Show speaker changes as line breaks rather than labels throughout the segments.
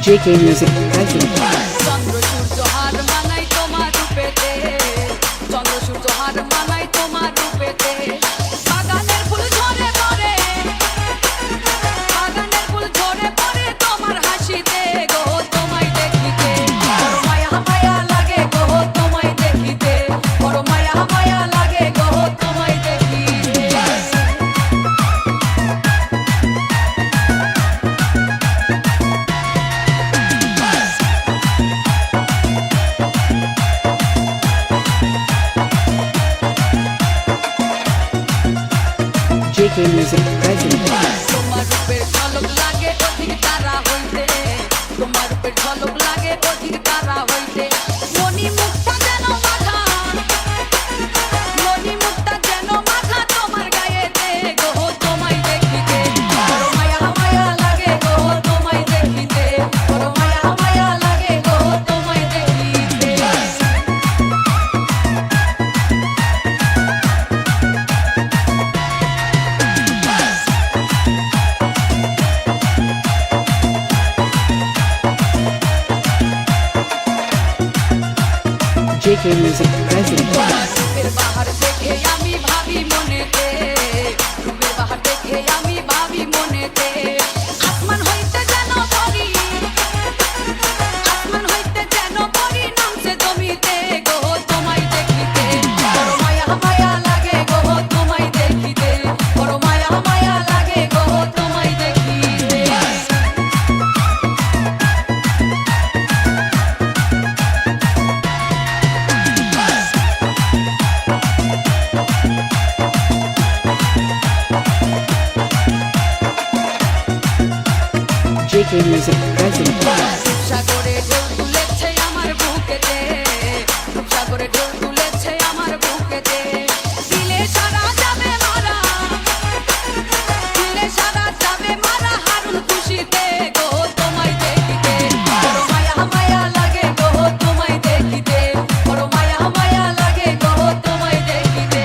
JK Music present.
চন্দ্র সূর্য হার মানাই তোমার রূপেতে, চন্দ্র সূর্য হার মানাই তোমার রূপেতে। বাগানের ফুল ঝরে পড়ে, বাগানের ফুল ঝরে পড়ে তোমার হাসিতে গো, তোমায় দেখিতে বড় মায়া মায়া লাগে গো, তোমায় দেখিতে বড় মায়া মায়া লাগে গো, তোমায় দেখিতে।
JK Music present.
তোমার রূপের ঝলক লাগে অধিক তারা হইতে, তোমার রূপের ঝলক লাগে অধিক তারা হইতে। মনি মুক্তা যেন মাথা, মনি মুক্তা যেন মাথা তোমার গায়েতে গো, তোমায় দেখিতে বড় মায়া মায়া লাগে গো, তোমায় দেখিতে বড় মায়া মায়া লাগে গো, তোমায় দেখিতে।
JK Music present.
রূপের বাহার দেখে আমি ভাবি মনেতে, রূপের বাহার দেখে আমি ভাবি মনেতে। আসমান হইতে যেন পরি, আসমান হইতে যেন পরি নামছে জমিতে গো, তোমায় দেখিতে বড় মায়া মায়া লাগে গো, তোমায় দেখিতে বড় মায়া মায়া লাগে গো, তোমায় দেখিতে।
JK Music present.
সাগরে ঢেউ তুলেছে আমার বুকেতে, সাগরে ঢেউ তুলেছে আমার বুকেতে। দিলে সারা যাবে মারা, দিলে সারা যাবে মারা হারুন খুশিতে গো, তোমায় দেখিতে বড় মায়া মায়া লাগে গো, তোমায় দেখিতে বড় মায়া মায়া লাগে গো, তোমায় দেখিতে।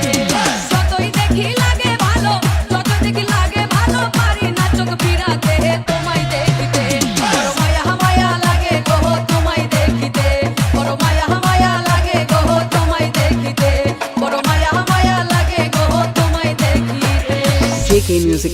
যতই দেখি লাগে ভালো, যতই দেখি লাগে ভালো, পারি না চোখ ফিরাতে তোমায় দেখিতে বড় মায়া মায়া লাগে গো, তোমায় দেখিতে বড় মায়া মায়া লাগে গো, তোমায় দেখিতে বড় মায়া মায়া লাগে গো, তোমায় দেখিতে।
JK Music